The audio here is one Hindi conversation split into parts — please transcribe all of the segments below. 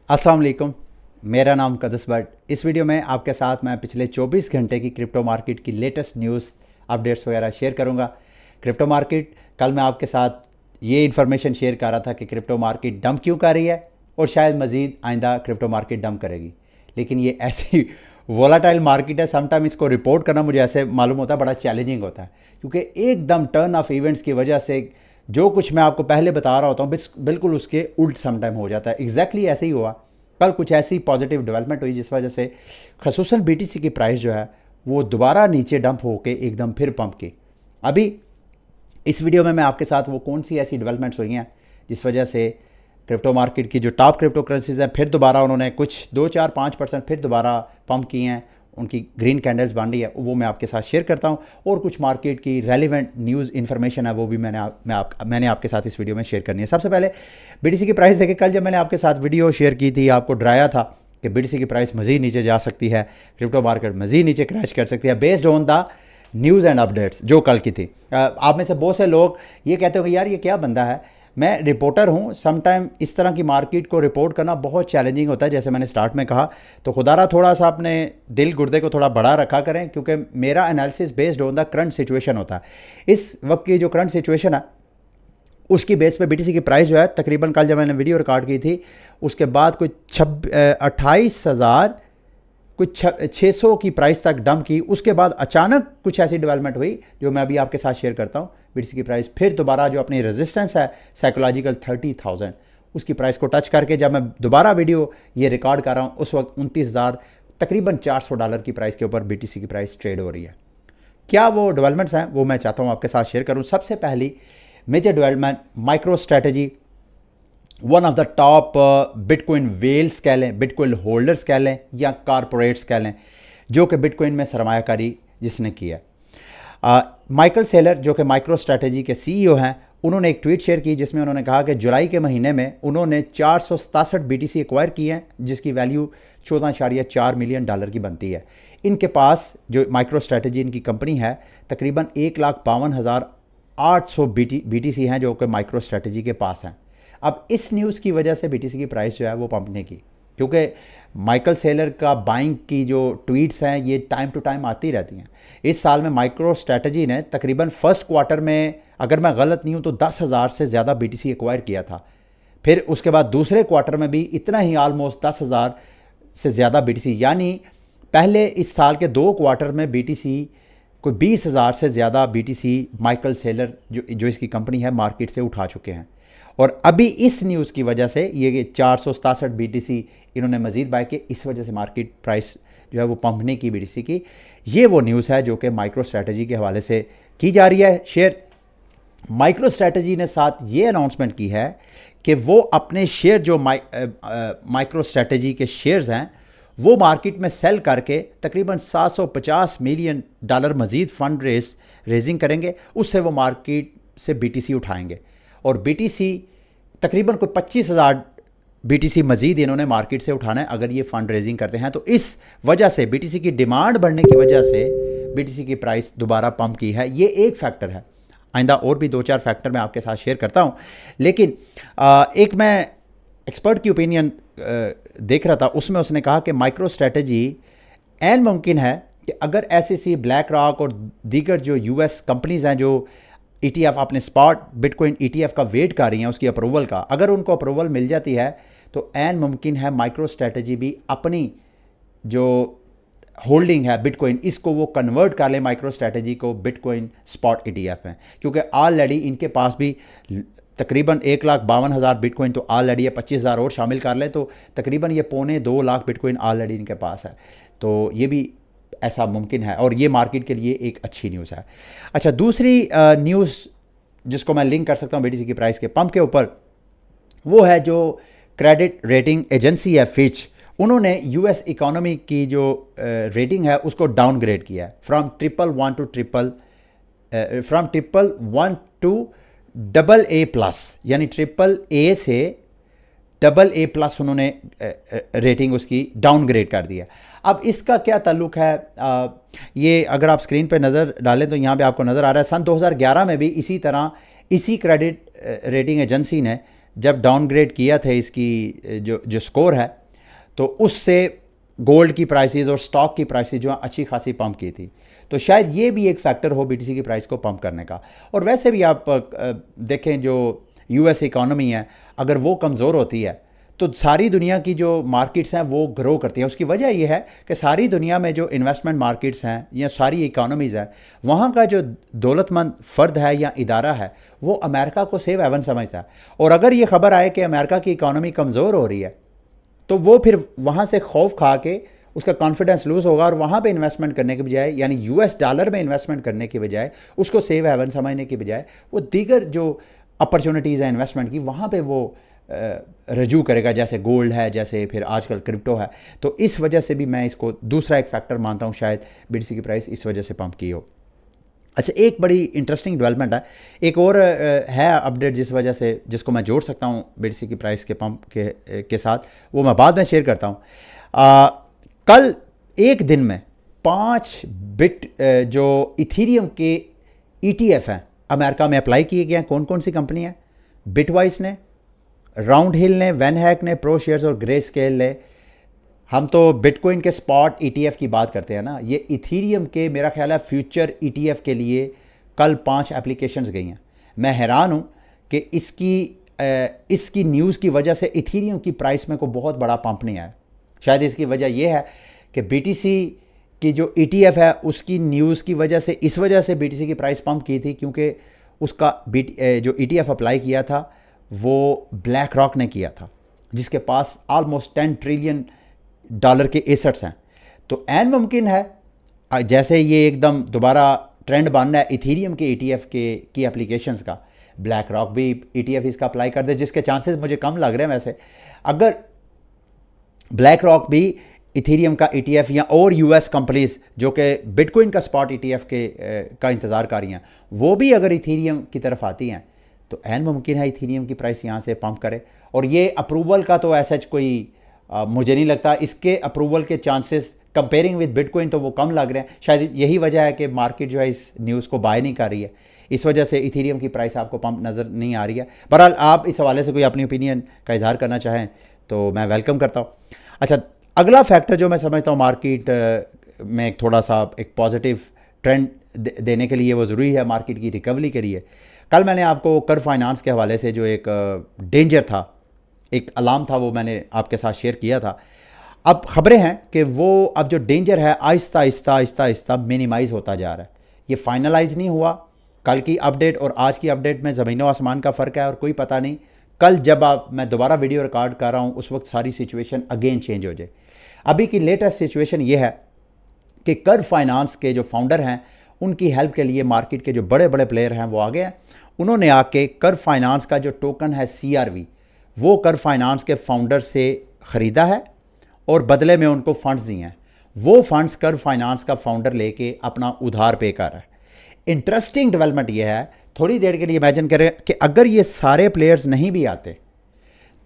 अस्सलाम वालेकुम। मेरा नाम कदस बट। इस वीडियो में आपके साथ मैं पिछले 24 घंटे की क्रिप्टो मार्केट की लेटेस्ट न्यूज़ अपडेट्स वगैरह शेयर करूंगा। क्रिप्टो मार्केट, कल मैं आपके साथ ये इन्फॉर्मेशन शेयर कर रहा था कि क्रिप्टो मार्केट डंप क्यों कर रही है और शायद मज़ीद आइंदा क्रिप्टो मार्केट डंप करेगी। लेकिन ये ऐसी वोलाटाइल मार्केट है, समटाइम इसको रिपोर्ट करना मुझे ऐसे मालूम होता है बड़ा चैलेंजिंग होता है, क्योंकि एकदम टर्न ऑफ इवेंट्स की वजह से जो कुछ मैं आपको पहले बता रहा होता हूँ बिल्कुल उसके उल्ट समटाइम हो जाता है। एग्जैक्टली ऐसे ही हुआ। कल कुछ ऐसी पॉजिटिव डेवलपमेंट हुई जिस वजह से खसूसन बीटीसी की प्राइस जो है वो दोबारा नीचे डंप होके एकदम फिर पंप की। अभी इस वीडियो में मैं आपके साथ वो कौन सी ऐसी डेवलपमेंट्स हुई हैं जिस वजह से क्रिप्टो मार्केट की जो टॉप क्रिप्टो करेंसीज हैं फिर दोबारा उन्होंने कुछ 2 4 5% फिर दोबारा पंप किए हैं, उनकी ग्रीन कैंडल्स बन रही है, वो मैं आपके साथ शेयर करता हूं। और कुछ मार्केट की रेलिवेंट न्यूज़ इन्फॉर्मेशन है वो भी मैंने आपके साथ इस वीडियो में शेयर करनी है। सबसे पहले बीटीसी की प्राइस देखें। कल जब मैंने आपके साथ वीडियो शेयर की थी, आपको डराया था कि बीटीसी की प्राइस मज़ीद नीचे जा सकती है, क्रिप्टो मार्केट मज़ीद नीचे क्रैश कर सकती है based on the news and updates जो कल की थी। आप में से बहुत से लोग ये कहते हो कि यार ये क्या बंदा है, मैं रिपोर्टर हूँ, समटाइम इस तरह की मार्केट को रिपोर्ट करना बहुत चैलेंजिंग होता है। जैसे मैंने स्टार्ट में कहा, तो खुदारा थोड़ा सा अपने दिल गुर्दे को थोड़ा बड़ा रखा करें, क्योंकि मेरा analysis based on the current situation होता है। इस वक्त की जो करंट सिचुएशन है उसकी बेस पे बीटीसी की प्राइस जो है तकरीबन कल जब मैंने वीडियो रिकॉर्ड की थी उसके बाद कोई 28,000 कुछ 600 की प्राइस तक डंप की। उसके बाद अचानक कुछ ऐसी डेवलपमेंट हुई जो मैं अभी आपके साथ शेयर करता हूँ। बीटीसी की प्राइस फिर दोबारा जो अपनी रेजिस्टेंस है साइकोलॉजिकल 30,000 उसकी प्राइस को टच करके, जब मैं दोबारा वीडियो ये रिकॉर्ड कर रहा हूँ उस वक्त 29,000 तकरीबन $400 की प्राइस के ऊपर बीटीसी की प्राइस ट्रेड हो रही है। क्या वो डेवलपमेंट्स हैं वो मैं चाहता हूँ आपके साथ शेयर करूँ। सबसे पहली major development, MicroStrategy one of the top bitcoin whales कह लें, बिटकॉइन होल्डर्स कह लें या कारपोरेट्स कह लें, जो कि बिटकॉइन में सरमायाकारी जिसने की है। माइकल सेलर जो कि माइक्रो स्ट्रैटेजी के सीईओ हैं, उन्होंने एक ट्वीट शेयर की जिसमें उन्होंने कहा कि जुलाई के महीने में उन्होंने 467 बीटीसी एक्वायर की हैं जिसकी वैल्यू $14.4 मिलियन की बनती है। इनके पास जो माइक्रो स्ट्रैटेजी इनकी कंपनी है तकरीबन 1,52,800 बीटीसी हैं जो कि माइक्रो स्ट्रैटेजी के पास हैं। अब इस न्यूज़ की वजह से बीटीसी की प्राइस जो है वो पंप नहीं की, क्योंकि माइकल सेलर का बाइंग की जो ट्वीट्स हैं ये टाइम टू टाइम आती रहती हैं। इस साल में माइक्रो स्ट्रैटेजी ने तकरीबन फर्स्ट क्वार्टर में, अगर मैं गलत नहीं हूँ तो 10,000 से ज़्यादा बीटीसी एक्वायर किया था। फिर उसके बाद दूसरे क्वार्टर में भी इतना ही, ऑलमोस्ट 10,000 से ज़्यादा बीटीसी, यानी पहले इस साल के 2 क्वार्टर में बीटीसी कोई 20,000 से ज़्यादा बीटीसी माइकल सेलर जो इसकी कंपनी है मार्केट से उठा चुके हैं। और अभी इस न्यूज़ की वजह से ये 467 बीटीसी इन्होंने मज़ीद बाय किए, इस वजह से मार्केट प्राइस जो है वो पंप नहीं की बीटीसी की। ये वो न्यूज़ है जो कि माइक्रो स्ट्रैटेजी के हवाले से की जा रही है शेयर। माइक्रो स्ट्रैटेजी ने साथ ये अनाउंसमेंट की है कि वो अपने शेयर जो माइक्रो स्ट्रैटेजी के शेयर्स हैं वो मार्केट में सेल करके तकरीबन $750 मिलियन मज़ीद फंड रेजिंग करेंगे, उससे वो मार्केट से बीटीसी उठाएंगे। और बीटीसी तकरीबन कोई 25,000 बीटीसी मज़ीद इन्होंने मार्केट से उठाना है अगर ये फंड रेजिंग करते हैं। तो इस वजह से बीटीसी की डिमांड बढ़ने की वजह से बीटीसी की प्राइस दोबारा पंप की है। ये एक फैक्टर है, आइंदा और भी 2-4 फैक्टर मैं आपके साथ शेयर करता हूँ। लेकिन एक मैं एक्सपर्ट की ओपिनियन देख रहा था, उसमें उसने कहा कि माइक्रो स्ट्रैटेजी एन मुमकिन है कि अगर SEC, ब्लैक रॉक और दीगर जो US कंपनीज़ हैं जो ETF अपने स्पॉट बिटकॉइन ETF का वेट कर रही हैं उसकी अप्रूवल का, अगर उनको अप्रूवल मिल जाती है तो एन मुमकिन है माइक्रो स्ट्रैटेजी भी अपनी जो होल्डिंग है बिटकॉइन इसको वो कन्वर्ट कर ले माइक्रो स्ट्रैटेजी को बिटकॉइन स्पॉट ETF में, क्योंकि ऑलरेडी इनके पास भी तकरीबन 1,52,000 बिटकॉइन तो ऑलरेडी है, 25,000 और शामिल कर लें तो तकरीबन ये 1.25 लाख बिटकॉइन ऑलरेडी इनके पास है। तो ये भी ऐसा मुमकिन है और ये मार्केट के लिए एक अच्छी न्यूज़ है। अच्छा, दूसरी न्यूज़ जिसको मैं लिंक कर सकता हूँ बीटीसी की प्राइस के पंप के ऊपर, वो है जो क्रेडिट रेटिंग एजेंसी है फिच, उन्होंने US इकोनॉमी की जो रेटिंग है उसको डाउनग्रेड किया है फ्रॉम ट्रिपल 1 टू AA+, यानी AAA से AA+ उन्होंने रेटिंग उसकी डाउनग्रेड कर दिया। अब इसका क्या ताल्लुक है, ये अगर आप स्क्रीन पे नज़र डालें तो यहाँ पे आपको नज़र आ रहा है सन 2011 में भी इसी तरह इसी क्रेडिट रेटिंग एजेंसी ने जब डाउनग्रेड किया था इसकी जो जो स्कोर है, तो उससे गोल्ड की प्राइसेस और स्टॉक की प्राइसेस जो है अच्छी खासी पंप की थी। तो शायद ये भी एक फैक्टर हो बीटीसी की प्राइस को पंप करने का। और वैसे भी आप देखें जो यूएस इकॉनमी है, अगर वो कमज़ोर होती है तो सारी दुनिया की जो मार्केट्स हैं वो ग्रो करती हैं। उसकी वजह ये है कि सारी दुनिया में जो इन्वेस्टमेंट मार्केट्स हैं या सारी इकॉनमीज़ हैं, वहाँ का जो दौलतमंद फ़र्द है या इदारा है वो अमेरिका को सेफ हेवन समझता है। और अगर ये खबर आए कि अमेरिका की इकॉनमी कमज़ोर हो रही है, तो वो फिर वहाँ से खौफ खा के उसका कॉन्फिडेंस लूज़ होगा और वहाँ पे इन्वेस्टमेंट करने के बजाय, यानी यूएस डॉलर में इन्वेस्टमेंट करने के बजाय, उसको सेफ हेवन समझने के बजाय वो दीगर जो अपॉर्चुनिटीज़ हैं इन्वेस्टमेंट की, वहाँ पे वो रजू करेगा, जैसे गोल्ड है, जैसे फिर आजकल क्रिप्टो है। तो इस वजह से भी मैं इसको दूसरा एक फैक्टर मानता हूँ, शायद बीटीसी की प्राइस इस वजह से पंप की हो। अच्छा, एक बड़ी इंटरेस्टिंग डेवलपमेंट है, एक और है अपडेट जिस वजह से जिसको मैं जोड़ सकता हूँ बीटीसी की प्राइस के पंप के साथ, वो मैं बाद में शेयर करता हूँ। कल एक दिन में 5 बिट जो इथीरियम के ETF हैं अमेरिका में अप्लाई किए गए हैं। कौन कौन सी कंपनी है? बिटवाइस ने, राउंड हिल ने, वैनहैक ने, प्रो शेयर्स और ग्रे स्केल ने। हम तो बिटकॉइन के स्पॉट ETF की बात करते हैं ना, ये इथीरियम के मेरा ख्याल है फ्यूचर ETF के लिए कल 5 एप्लीकेशंस गई हैं। मैं हैरान हूँ कि इसकी न्यूज़ की वजह से इथीरियम की प्राइस में कोई बहुत बड़ा पंप नहीं आया। शायद इसकी वजह यह है कि BTC की जो ETF है उसकी न्यूज़ की वजह से, इस वजह से BTC की प्राइस पंप की थी क्योंकि उसका जो ETF अप्लाई किया था वो ब्लैक रॉक ने किया था, जिसके पास ऑलमोस्ट $10 ट्रिलियन के एसेट्स हैं। तो ऐन मुमकिन है जैसे ये एकदम दोबारा ट्रेंड बनना है इथीरियम के ETF की एप्लीकेशंस का, ब्लैक रॉक भी ETF इसका अप्लाई कर दे, जिसके चांसेस मुझे कम लग रहे हैं। वैसे अगर ब्लैक रॉक भी इथीरियम का ETF या और US कंपनीज जो कि बिटकॉइन का स्पॉट ETF का इंतज़ार कर रही हैं, वो भी अगर इथीरियम की तरफ आती हैं तो ऐन मुमकिन है इथीरियम की प्राइस यहाँ से पंप करे। और ये अप्रूवल का तो ऐसा कोई मुझे नहीं लगता, इसके अप्रूवल के चांसेस कंपेयरिंग विद बिटकॉइन तो वो कम लग रहे हैं। शायद यही वजह है कि मार्केट जो है इस न्यूज़ को बाय नहीं कर रही है, इस वजह से इथीरियम की प्राइस आपको पंप नज़र नहीं आ रही है। बहरहाल आप इस हवाले से कोई अपनी ओपिनियन का इजहार करना चाहें तो मैं वेलकम करता हूँ। अच्छा, अगला फैक्टर जो मैं समझता हूँ मार्केट में एक थोड़ा सा एक पॉजिटिव ट्रेंड देने के लिए, वो ज़रूरी है मार्केट की रिकवरी के लिए। कल मैंने आपको कर फाइनेंस के हवाले से जो एक डेंजर था, एक अलार्म था, वो मैंने आपके साथ शेयर किया था। अब खबरें हैं कि वो अब जो डेंजर है आहिस्ता आहिस्ता आहिस्ता आहिस्ता मिनिमाइज़ होता जा रहा है। ये फाइनलाइज नहीं हुआ। कल की अपडेट और आज की अपडेट में ज़मीनों आसमान का फ़र्क है और कोई पता नहीं कल जब मैं दोबारा वीडियो रिकॉर्ड कर रहा हूँ उस वक्त सारी सिचुएशन अगेन चेंज हो जाए। अभी की लेटेस्ट सिचुएशन ये है कि कर फाइनेंस के जो फाउंडर हैं उनकी हेल्प के लिए मार्केट के जो बड़े बड़े प्लेयर हैं वो आ गए हैं। उन्होंने आके कर फाइनेंस का जो टोकन है CRV, वो कर फाइनेंस के फाउंडर से ख़रीदा है और बदले में उनको फंड्स दिए हैं। वो फंड्स कर फाइनेंस का फाउंडर लेके अपना उधार पे कर रहा है। इंटरेस्टिंग डेवलपमेंट ये है, थोड़ी देर के लिए इमेजिन करें कि अगर ये सारे प्लेयर्स नहीं भी आते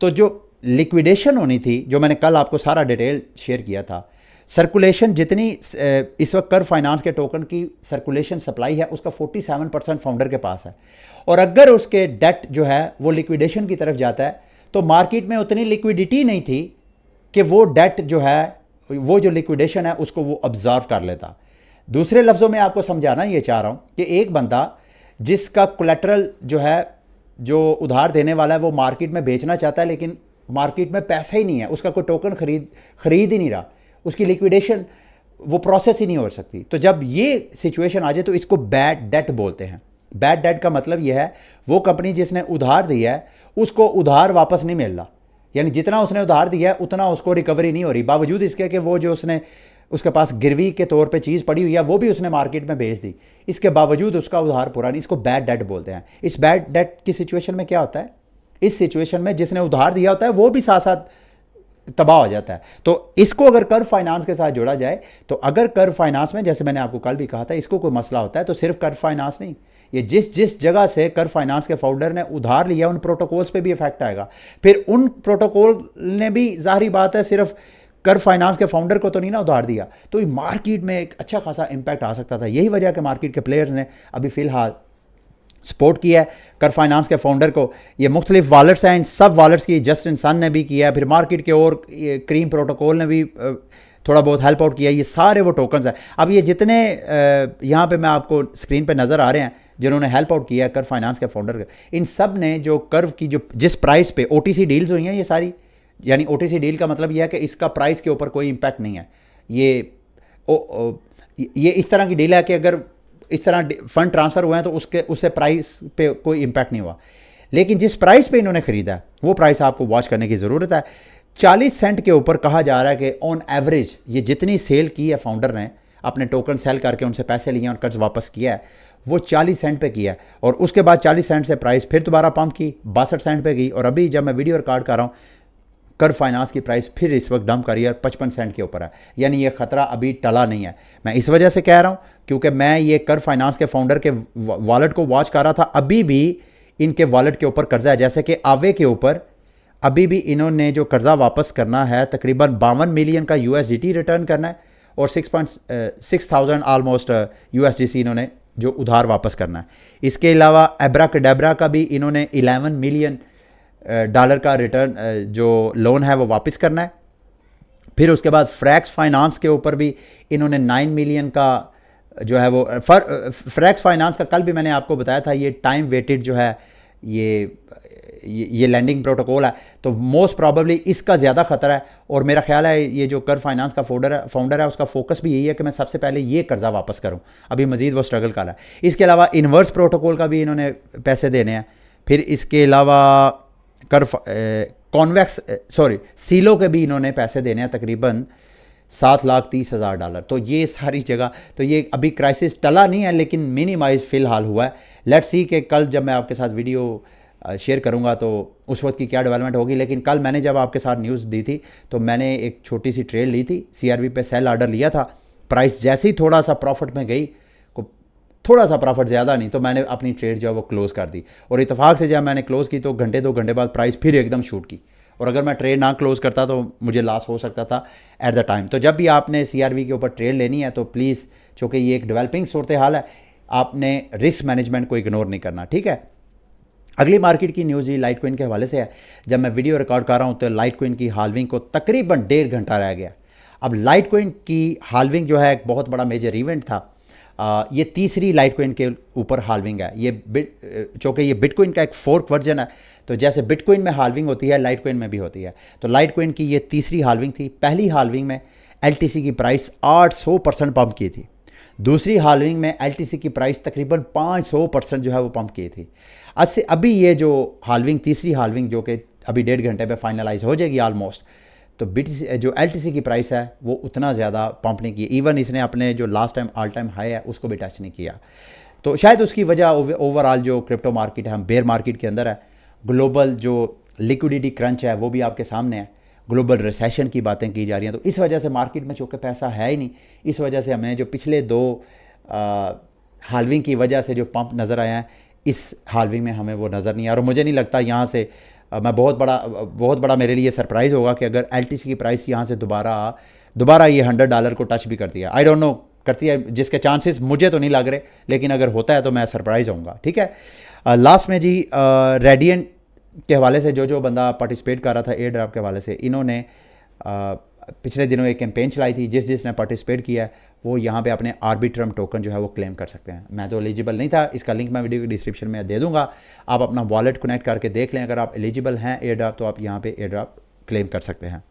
तो जो लिक्विडेशन होनी थी, जो मैंने कल आपको सारा डिटेल शेयर किया था, सर्कुलेशन जितनी इस वक्त कर फाइनेंस के टोकन की सर्कुलेशन सप्लाई है उसका 47% फाउंडर के पास है। और अगर उसके डेट जो है वो लिक्विडेशन की तरफ जाता है तो मार्केट में उतनी लिक्विडिटी नहीं थी कि वो डेट जो है, वो जो लिक्विडेशन है उसको वो ऑब्जर्व कर लेता। दूसरे लफ्ज़ों में आपको समझाना ये चाह रहा हूँ कि एक बंदा जिसका कोलेटरल जो है, जो उधार देने वाला है, वो मार्केट में बेचना चाहता है लेकिन मार्केट में पैसा ही नहीं है, उसका कोई टोकन खरीद ही नहीं रहा, उसकी लिक्विडेशन वो प्रोसेस ही नहीं हो सकती। तो जब ये सिचुएशन आ जाए तो इसको बैड डेट बोलते हैं। बैड डेट का मतलब यह है वो कंपनी जिसने उधार दिया है उसको उधार वापस नहीं मिल रहा, यानी जितना उसने उधार दिया है उतना उसको रिकवरी नहीं हो रही, बावजूद इसके कि वो जो उसके पास गिरवी के तौर पे चीज़ पड़ी हुई है वो भी उसने मार्केट में बेच दी, इसके बावजूद उसका उधार पूरा नहीं। इसको बैड डेट बोलते हैं। इस बैड डेट की सिचुएशन में क्या होता है, इस सिचुएशन में जिसने उधार दिया होता है वो भी साथ साथ तबाह हो जाता है। तो इसको अगर कर फाइनेंस के साथ जोड़ा जाए तो अगर कर फाइनेंस में, जैसे मैंने आपको कल भी कहा था, इसको कोई मसला होता है तो सिर्फ कर फाइनेंस नहीं, ये जिस जगह से कर फाइनेंस के फाउंडर ने उधार लिया उन प्रोटोकॉल्स पे भी इफेक्ट आएगा। फिर उन प्रोटोकॉल ने भी, जाहिर बात है, सिर्फ कर फाइनेंस के फाउंडर को तो नहीं ना उधार दिया, तो मार्केट में एक अच्छा खासा इंपैक्ट आ सकता था। यही वजह कि मार्केट के प्लेयर्स ने अभी फ़िलहाल सपोर्ट किया है कर फाइनेंस के फाउंडर को। ये मुख्तलिफ वॉलेट्स हैं, इन सब वॉलेट्स की जस्ट इंसान ने भी किया है, फिर मार्केट के और क्रीम प्रोटोकॉल ने भी थोड़ा बहुत हेल्प आउट किया। ये सारे वो टोकन्स हैं। अब ये जितने यहाँ पे मैं आपको स्क्रीन पे नज़र आ रहे हैं जिन्होंने हेल्प आउट किया है कर फाइनेंस के फाउंडर के, इन सब ने जो कर्व की जो जिस प्राइस पे OTC डील्स हुई हैं ये सारी, यानी OTC डील का मतलब यह है कि इसका प्राइस के ऊपर कोई इम्पैक्ट नहीं है। ये इस तरह की डील है कि अगर इस तरह फंड ट्रांसफ़र हुए हैं तो उससे प्राइस पे कोई इम्पैक्ट नहीं हुआ। लेकिन जिस प्राइस पे इन्होंने ख़रीदा है वो प्राइस आपको वॉच करने की ज़रूरत है। 40 सेंट के ऊपर कहा जा रहा है कि ऑन एवरेज ये जितनी सेल की है फाउंडर ने, अपने टोकन सेल करके उनसे पैसे लिए और कर्ज वापस किया है, वो 40 सेंट पे किया है। और उसके बाद 40 सेंट से प्राइस फिर दोबारा पंप की, 62 सेंट पे गई, और अभी जब मैं वीडियो रिकॉर्ड कर रहा हूँ कर फाइनेंस की प्राइस फिर इस वक्त डंप करी है और 55 सेंट के ऊपर है। यानी ये ख़तरा अभी टला नहीं है। मैं इस वजह से कह रहा हूँ क्योंकि मैं ये कर फाइनेंस के फाउंडर के वॉलेट को वॉच कर रहा था। अभी भी इनके वॉलेट के ऊपर कर्जा है, जैसे कि आवे के ऊपर अभी भी इन्होंने जो कर्जा वापस करना है तकरीबन 52 मिलियन का USDT रिटर्न करना है और 6,000 ऑलमोस्ट USDC इन्होंने जो उधार वापस करना है। इसके अलावा एब्राकडेब्रा का भी इन्होंने 11 मिलियन डॉलर का रिटर्न जो लोन है वो वापस करना है। फिर उसके बाद फ्रैक्स फाइनेंस के ऊपर भी इन्होंने 9 मिलियन का जो है वो फ्रैक्स फाइनेंस का कल भी मैंने आपको बताया था, ये टाइम वेटेड जो है ये लैंडिंग प्रोटोकॉल है, तो मोस्ट प्रॉबेबली इसका ज़्यादा खतरा है। और मेरा ख्याल है ये जो कर फाइनेंस का फाउंडर है उसका फोकस भी यही है कि मैं सबसे पहले ये कर्जा वापस करूं। अभी मजीद वो स्ट्रगल कर रहा है। इसके अलावा इन्वर्स प्रोटोकॉल का भी इन्होंने पैसे देने हैं। फिर इसके अलावा सीलो के भी इन्होंने पैसे देने हैं तकरीबन $7,30,000। तो ये सारी जगह, तो ये अभी क्राइसिस टला नहीं है लेकिन मिनिमाइज फ़िलहाल हुआ है। लेट्स सी कि कल जब मैं आपके साथ वीडियो शेयर करूंगा तो उस वक्त की क्या डेवलपमेंट होगी। लेकिन कल मैंने जब आपके साथ न्यूज़ दी थी तो मैंने एक छोटी सी ट्रेड ली थी, CRV पे सेल ऑर्डर लिया था। प्राइस जैसे ही थोड़ा सा प्रॉफिट में गई, थोड़ा सा प्रॉफिट, ज़्यादा नहीं, तो मैंने अपनी ट्रेड जो है वो क्लोज़ कर दी। और इतफाक़ से जब मैंने क्लोज़ की तो घंटे 2 घंटे बाद प्राइस फिर एकदम शूट की, और अगर मैं ट्रेड ना क्लोज़ करता तो मुझे लॉस हो सकता था एट द टाइम। तो जब भी आपने CRV के ऊपर ट्रेड लेनी है तो प्लीज़, चूँकि ये एक डेवलपिंग सूरत हाल है, आपने रिस्क मैनेजमेंट को इग्नोर नहीं करना, ठीक है। अगली मार्केट की न्यूज़ ही लाइट कॉइन के हवाले से है। जब मैं वीडियो रिकॉर्ड कर रहा हूँ तो लाइट कॉइन की हाल्विंग को तकरीबन 1.5 घंटा रह गया। अब लाइट कॉइन की हाल्विंग जो है एक बहुत बड़ा मेजर इवेंट था। ये तीसरी लाइट कॉइन के ऊपर हाल्विंग है। ये चूँकि ये बिटकॉइन का एक फोर्क वर्जन है, तो जैसे बिटकॉइन में हाल्विंग होती है लाइट कॉइन में भी होती है। तो लाइट कॉइन की ये तीसरी हाल्विंग थी। पहली हाल्विंग में LTC की प्राइस 800% पंप की थी। दूसरी हाल्विंग में LTC की प्राइस तकरीबन 500% जो है वो पंप की थी। अभी ये जो हाल्विंग, तीसरी हाल्विंग जो कि अभी 1.5 घंटे में फाइनलाइज हो जाएगी ऑलमोस्ट, तो जो LTC की प्राइस है वो उतना ज़्यादा पंप नहीं की। इवन इसने अपने जो last time all time high है उसको भी टच नहीं किया। तो शायद उसकी वजह ओवरऑल जो क्रिप्टो मार्केट है, हम बेयर मार्केट के अंदर है। ग्लोबल जो लिक्विडिटी क्रंच है वो भी आपके सामने है। ग्लोबल रिसेशन की बातें की जा रही हैं, तो इस वजह से मार्केट में चूँकि पैसा है ही नहीं, इस वजह से हमें जो पिछले 2 हाल्विंग की वजह से जो पंप नज़र आया है, इस हाल्विंग में हमें वो नज़र नहीं आया। और मुझे नहीं लगता यहाँ से मैं बहुत बड़ा मेरे लिए सरप्राइज़ होगा कि अगर LTC की प्राइस यहाँ से दोबारा ये $100 को टच भी कर दिया। आई डोंट नो, करती है, जिसके चांसेस मुझे तो नहीं लग रहे, लेकिन अगर होता है तो मैं सरप्राइज़ होऊंगा, ठीक है। लास्ट में जी रेडियंट के हवाले से जो बंदा पार्टिसिपेट कर रहा था एयर ड्रॉप के हवाले से, इन्होंने पिछले दिनों एक कैंपेन चलाई थी। जिसने पार्टिसिपेट किया है वो यहाँ पे अपने आर्बिट्रम टोकन जो है वो क्लेम कर सकते हैं। मैं तो एलिजिबल नहीं था, इसका लिंक मैं वीडियो की डिस्क्रिप्शन में दे दूंगा। आप अपना वॉलेट कनेक्ट करके देख लें, अगर आप एलिजिबल हैं एयर ड्रॉप तो आप यहाँ पे एयर ड्रॉप क्लेम कर सकते हैं।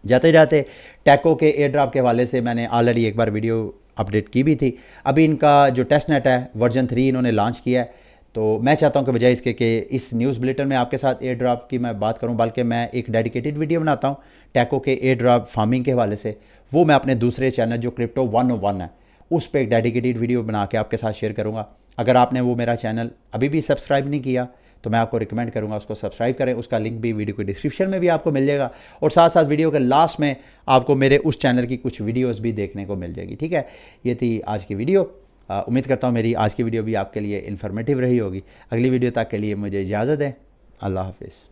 जाते जाते टैको के एयर ड्रॉप के हवाले से मैंने ऑलरेडी एक बार वीडियो अपडेट की भी थी। अभी इनका जो टेस्ट नेट है वर्जन 3 इन्होंने लॉन्च किया है। तो मैं चाहता हूं कि बजाय इसके कि इस न्यूज़ बुलेटिन में आपके साथ एयर ड्रॉप की मैं बात करूं, बल्कि मैं एक डेडिकेटेड वीडियो बनाता हूं टैको के एयर ड्रॉप फार्मिंग के हवाले से। वो मैं अपने दूसरे चैनल जो क्रिप्टो 101 है उस पर एक डेडिकेटेड वीडियो बना के आपके साथ शेयर करूंगा। अगर आपने वो मेरा चैनल अभी भी सब्सक्राइब नहीं किया तो मैं आपको रिकमेंड करूंगा उसको सब्सक्राइब करें। उसका लिंक भी वीडियो के डिस्क्रिप्शन में भी आपको मिल जाएगा, और साथ साथ वीडियो के लास्ट में आपको मेरे उस चैनल की कुछ वीडियोस भी देखने को मिल जाएगी, ठीक है। ये थी आज की वीडियो। उम्मीद करता हूँ मेरी आज की वीडियो भी आपके लिए इन्फॉर्मेटिव रही होगी। अगली वीडियो तक के लिए मुझे इजाज़त दें। अल्लाह हाफिज़।